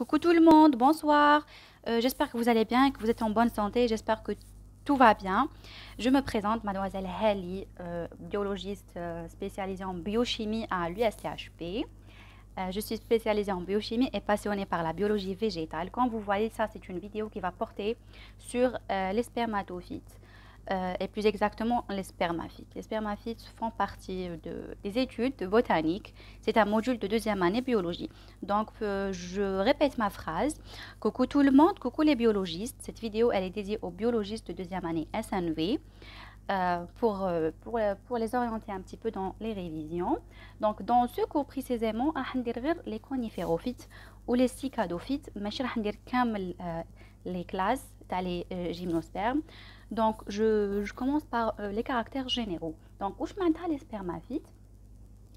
Coucou tout le monde, bonsoir. J'espère que vous allez bien et que vous êtes en bonne santé. J'espère que tout va bien. Je me présente, mademoiselle Hali, biologiste spécialisée en biochimie à l'USCHP. Je suis spécialisée en biochimie et passionnée par la biologie végétale. Comme vous voyez, ça c'est une vidéo qui va porter sur les spermatophytes. Et plus exactement les spermaphytes. Les spermaphytes font partie des études de botanique. C'est un module de deuxième année biologie. Donc, je répète ma phrase. Coucou tout le monde, coucou les biologistes. Cette vidéo, elle est dédiée aux biologistes de deuxième année SNV. Pour les orienter un petit peu dans les révisions. Donc, dans ce cours précisément, on va dire les coniférophytes ou les cicadophytes. Je vais dire les classes, les gymnospermes. Donc, je commence par les caractères généraux. Donc, où je m'entends les spermaphytes?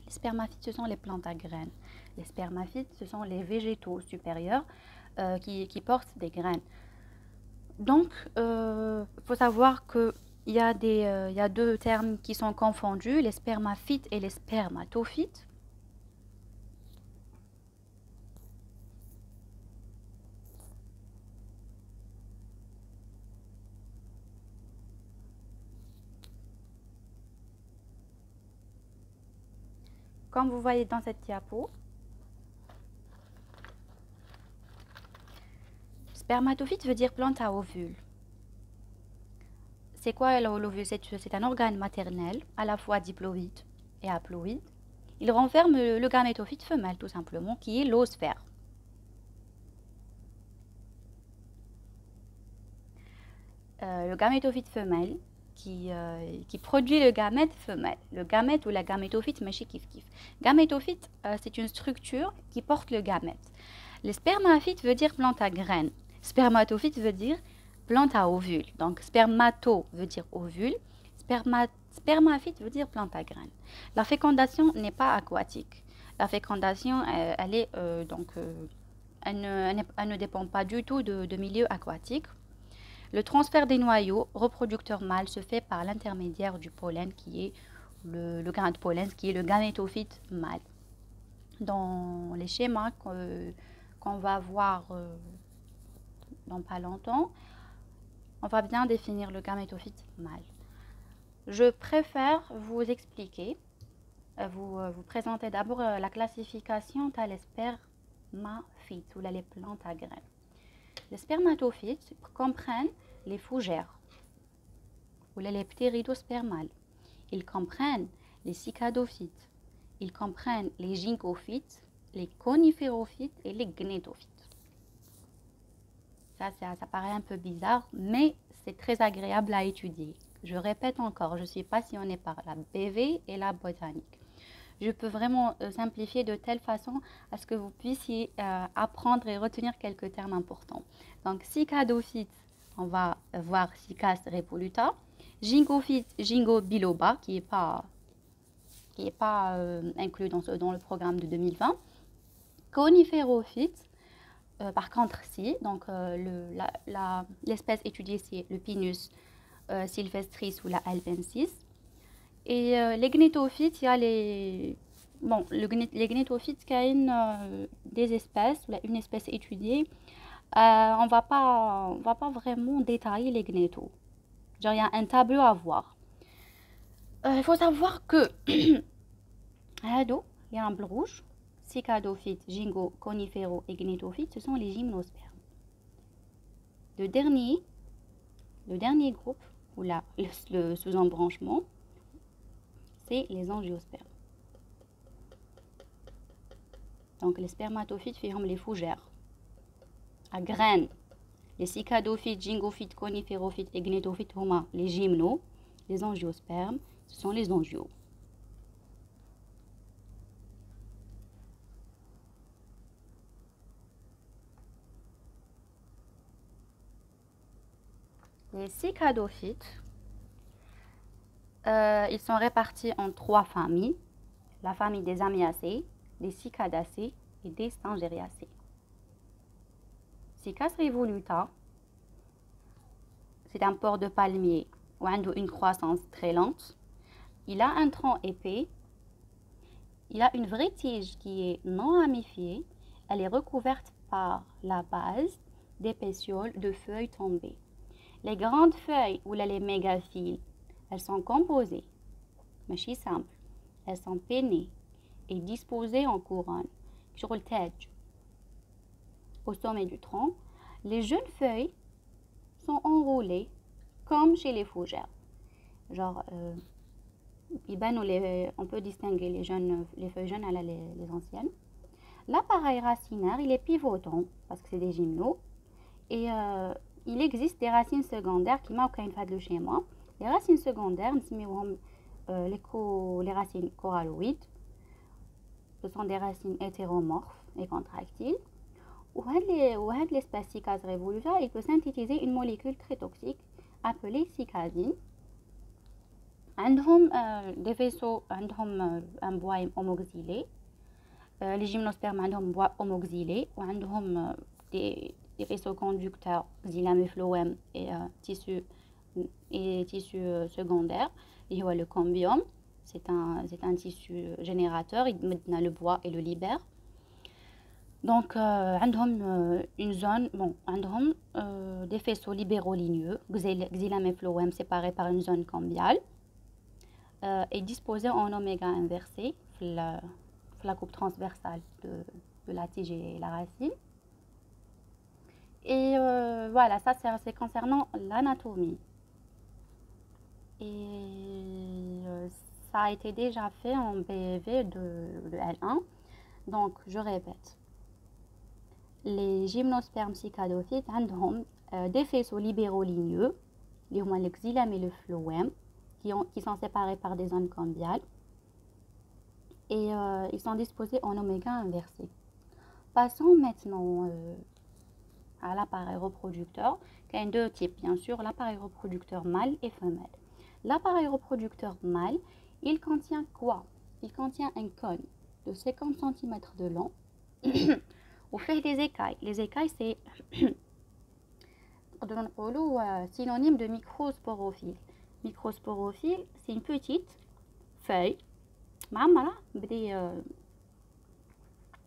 Les spermaphytes, ce sont les plantes à graines. Les spermaphytes, ce sont les végétaux supérieurs qui portent des graines. Donc, il faut savoir que il y a deux termes qui sont confondus, les spermaphytes et les spermatophytes. Comme vous voyez dans cette diapo, spermatophyte veut dire plante à ovules. C'est quoi l'ovule? C'est un organe maternel, à la fois diploïde et haploïde. Il renferme le gamétophyte femelle, tout simplement, qui est l'oosphère. Le gamétophyte femelle qui produit le gamète femelle. Le gamète ou la gamétophyte, mais chez kif kif. Gamétophyte, c'est une structure qui porte le gamète. Le spermaphyte veut dire plante à graines. Spermatophyte veut dire plante à ovules. Donc, spermato veut dire ovule. Spermaphyte veut dire plante à graines. La fécondation n'est pas aquatique. La fécondation, elle ne dépend pas du tout de milieu aquatique. Le transfert des noyaux reproducteurs mâles se fait par l'intermédiaire du pollen qui est le grain de pollen qui est le gamétophyte mâle. Dans les schémas qu'on va voir dans pas longtemps, on va bien définir le gamétophyte mâle. Je préfère vous expliquer, vous présenter d'abord la classification des spermaphytes ou les plantes à graines. Les spermatophytes comprennent les fougères ou les ptéridospermales. Ils comprennent les cicadophytes. Ils comprennent les gingophytes, les coniférophytes et les gnétophytes. Ça paraît un peu bizarre, mais c'est très agréable à étudier. Je répète encore, je suis passionnée par la BV et la botanique. Je peux vraiment simplifier de telle façon à ce que vous puissiez apprendre et retenir quelques termes importants. Donc, cicadophyte, on va voir Cicas repoluta. Gingophyte, Gingo biloba, qui n'est pas inclus dans le programme de 2020. Coniférophyte, par contre, si. Donc, l'espèce étudiée, c'est le Pinus sylvestris ou la alpensis. Et les gnétophytes, il y a les gnétophytes qui ont des espèces, une espèce étudiée. On va pas vraiment détailler les gnétos. Genre, il y a un tableau à voir. Il faut savoir que il y a un bleu rouge. Cicadophytes, gingo, coniféro et gnétophytes, ce sont les gymnospermes. Le dernier groupe, ou le sous-embranchement, c'est les angiospermes. Donc, les spermatophytes forment les fougères à graines. Les cicadophytes, gingophytes, coniférophytes et gnétophytes, les gymnos. Les angiospermes, ce sont les angios. Les cicadophytes, ils sont répartis en trois familles. La famille des Amiacées, des Cicadacées et des Stangeriacées. Cicas revoluta, c'est un porc de palmier où a une croissance très lente. Il a un tronc épais. Il a une vraie tige qui est non ramifiée. Elle est recouverte par la base des pétioles de feuilles tombées. Les grandes feuilles ou les mégaphiles, elles sont composées, ماشي simples, elles sont pennées et disposées en couronne sur le tête. Au sommet du tronc, les jeunes feuilles sont enroulées comme chez les fougères. Genre, on peut distinguer les feuilles jeunes à les anciennes. L'appareil racinaire, il est pivotant parce que c'est des gymnos. Et il existe des racines secondaires qui manquent une fois de le schéma. Les racines secondaires, les racines coralloïdes, ce sont des racines hétéromorphes et contractiles. L'espace cycase révoluta, il peut synthétiser une molécule très toxique appelée cycasine. عندهم des vaisseaux, عندهم un bois homoxylé. Les gymnospermes عندهم bois homoxylé وعندهم des vaisseaux conducteurs xylem et phloème et tissu secondaire اللي هو le cambium. C'est un tissu générateur, il met le bois et le libère. Donc عندهم une zone, عندهم des faisceaux libéraux-ligneux, xylem et phloème séparés par une zone cambiale et disposés en oméga inversé, la coupe transversale de la tige et la racine. Et voilà, ça c'est concernant l'anatomie. Et ça a été déjà fait en BEV de L1. Donc je répète. Les gymnospermes cicadophytes ont des faisceaux libéraux-ligneux, les xylem et le phloème, qui sont séparés par des zones cambiales. Et ils sont disposés en oméga inversé. Passons maintenant à l'appareil reproducteur, qui a deux types, bien sûr, l'appareil reproducteur mâle et femelle. L'appareil reproducteur mâle, il contient quoi? Il contient un cône de 50 cm de long, ou fait des écailles. Les écailles, c'est synonyme de microsporophile. Microsporophile, c'est une petite feuille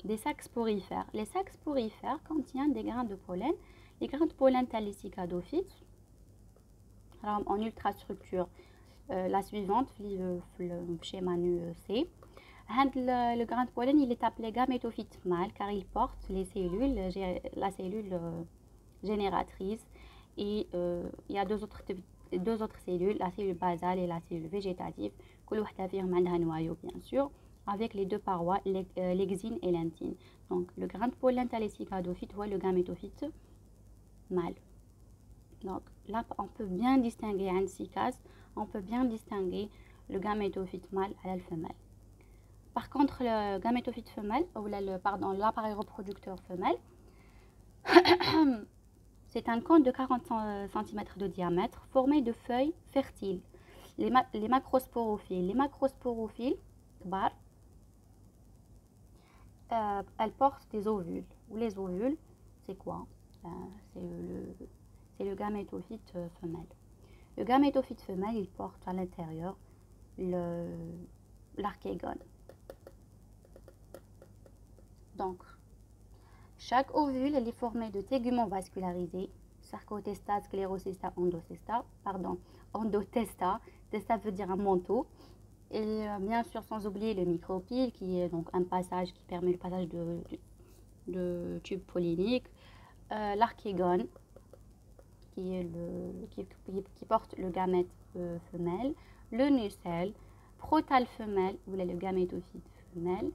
des sacs sporifères. Les sacs sporifères contiennent des grains de pollen. Les grains de pollen tels les cicadophytes, en ultrastructure, la suivante, le schéma NUC. Le grain de pollen, il est appelé gamétophyte mâle car il porte les cellules, la cellule génératrice. Et il y a deux autres cellules, la cellule basale et la cellule végétative. Un noyau, bien sûr, avec les deux parois, l'exine et l'intine. Donc, le grain de pollen tel les cicadophytes ou le gamétophyte mâle. Donc, là, on peut bien distinguer un cycase, on peut bien distinguer le gamétophyte mâle à la femelle. Par contre, le gamétophyte femelle, ou l'appareil reproducteur femelle, c'est un cône de 40 cm de diamètre formé de feuilles fertiles, les macrosporophiles. Les macrosporophiles, elles portent des ovules. Ou les ovules, c'est quoi? C'est le gamétophyte femelle. Le gamétophyte femelle, il porte à l'intérieur l'archégone. Donc, chaque ovule est formé de téguments vascularisés, sarcotesta, sclérocesta, endotesta. Testa veut dire un manteau. Et bien sûr, sans oublier le micropyle, qui est donc un passage qui permet le passage de tubes polliniques. L'archégone, qui porte le gamète femelle. Le nucelle, protal femelle, ou le gamétophyte femelle.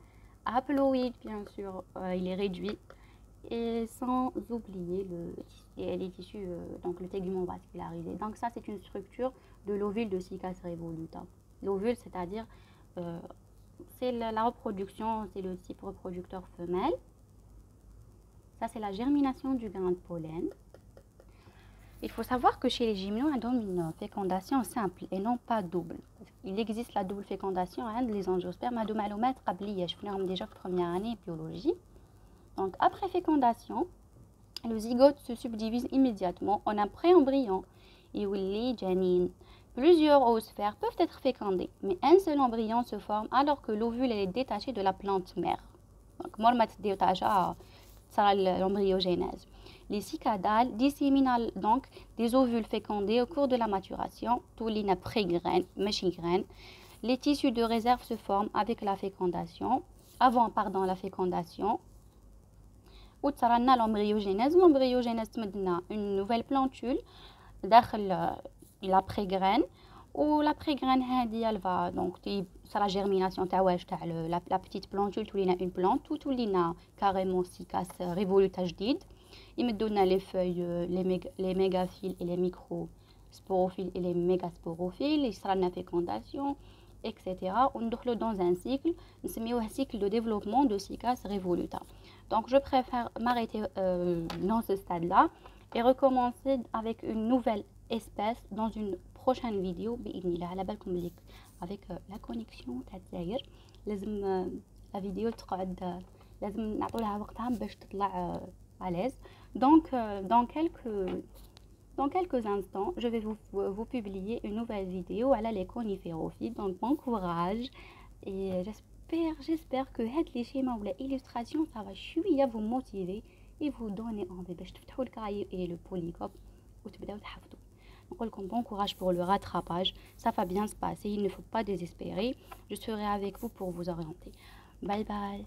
Haploïde, bien sûr, il est réduit. Et sans oublier les tissus, donc le tégument vascularisé. Donc ça, c'est une structure de l'ovule de Cycas revoluta. L'ovule, c'est-à-dire, c'est la reproduction, c'est le type reproducteur femelle. Ça, c'est la germination du grain de pollen. Il faut savoir que chez les gymnos, on a une fécondation simple et non pas double. Il existe la double fécondation, les angiospermes, à malomètre, je fais déjà première année biologie. Donc, après fécondation, le zygote se subdivise immédiatement en un préembryon et les janine. Plusieurs oosphères peuvent être fécondés, mais un seul embryon se forme alors que l'ovule est détaché de la plante mère. Donc, l'embryogénèse. Les cicadales disséminent donc des ovules fécondés au cours de la maturation, tout les pré-graines, graines. Les tissus de réserve se forment avec la fécondation, avant la fécondation. Ou l'embryogénèse. L'embryogénèse تمدنا une nouvelle plantule داخل la pré-graine. Ou la pré-graine elle va donc c'est la germination تاع la petite plantule تولينا une plante ou تولينا carrément cycas révoluta جديد. يمدونا les feuilles, les mégaphiles et les microsporophiles et les mégasporophiles, يصرى لنا fécondation, etc. On entre dans un cycle, un cycle de développement de cycas revoluta. Donc je préfère m'arrêter dans ce stade-là et recommencer avec une nouvelle espèce dans une prochaine vidéo. على بالكم بليك avec la connexion تاع الجزائر لازم la vidéo تقعد لازم نعطوا لها وقتها باش تطلع à l'aise. Donc dans quelques instants, je vais vous publier une nouvelle vidéo à les coniférophiles. Donc bon courage et j'espère que les schémas ou les illustrations ça va شوية vous motiver et vous donner envie باش تفتحوا الكرايو et le polycope وتبداو تحفظوا. نقول لكم bon courage pour le rattrapage, ça va bien se passer, il ne faut pas désespérer. Je serai avec vous pour vous orienter. Bye bye.